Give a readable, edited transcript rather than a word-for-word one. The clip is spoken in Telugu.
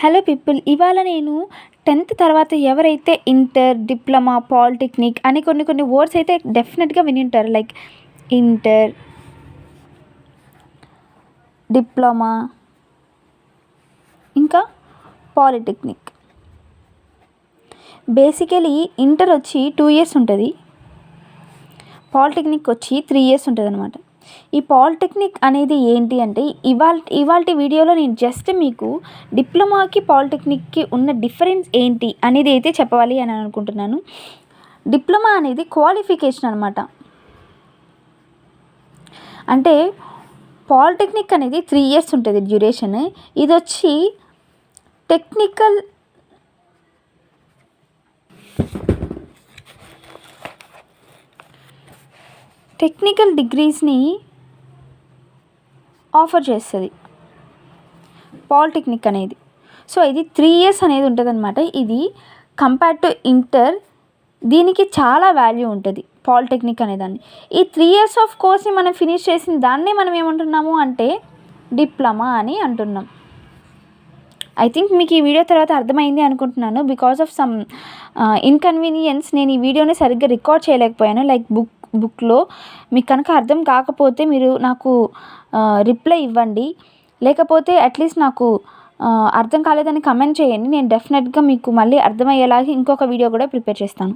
హలో పీపుల్, ఇవాళ నేను 10th తర్వాత ఎవరైతే ఇంటర్, డిప్లొమా, పాలిటెక్నిక్ అని కొన్ని వర్డ్స్ అయితే డెఫినెట్గా విని ఉంటారు. లైక్ ఇంటర్, డిప్లొమా, ఇంకా పాలిటెక్నిక్. బేసికలీ ఇంటర్ వచ్చి 2 years ఉంటుంది, పాలిటెక్నిక్ వచ్చి 3 years ఉంటుంది అనమాట. ఈ పాలిటెక్నిక్ అనేది ఏంటి అంటే ఇవాల్టి వీడియోలో నేను జస్ట్ మీకు డిప్లొమాకి పాలిటెక్నిక్కి ఉన్న డిఫరెన్స్ ఏంటి అనేది అయితే చెప్పాలి అని అనుకుంటున్నాను. డిప్లొమా అనేది క్వాలిఫికేషన్ అనమాట. అంటే పాలిటెక్నిక్ అనేది 3 years ఉంటుంది డ్యూరేషన్. ఇది వచ్చి టెక్నికల్ డిగ్రీస్ని ఆఫర్ చేస్తుంది పాలిటెక్నిక్ అనేది. సో ఇది 3 years అనేది ఉంటుంది అనమాట. ఇది కంపేర్ టు ఇంటర్ దీనికి చాలా వాల్యూ ఉంటుంది పాలిటెక్నిక్ అనేదాన్ని. ఈ 3 years ఆఫ్ కోర్స్ని మనం ఫినిష్ చేసిన దాన్నే మనం ఏమంటున్నాము అంటే డిప్లొమా అని అంటున్నాం. ఐ థింక్ మీకు ఈ వీడియో తర్వాత అర్థమైంది అనుకుంటున్నాను. బికాస్ ఆఫ్ సమ్ ఇన్కన్వీనియన్స్ నేను ఈ వీడియోని సరిగ్గా రికార్డ్ చేయలేకపోయాను. లైక్ బుక్లో మీకు కనుక అర్థం కాకపోతే మీరు నాకు రిప్లై ఇవ్వండి, లేకపోతే అట్లీస్ట్ నాకు అర్థం కాలేదని కమెంట్ చేయండి. నేను డెఫినెట్గా మీకు మళ్ళీ అర్థమయ్యేలాగా ఇంకొక వీడియో కూడా ప్రిపేర్ చేస్తాను.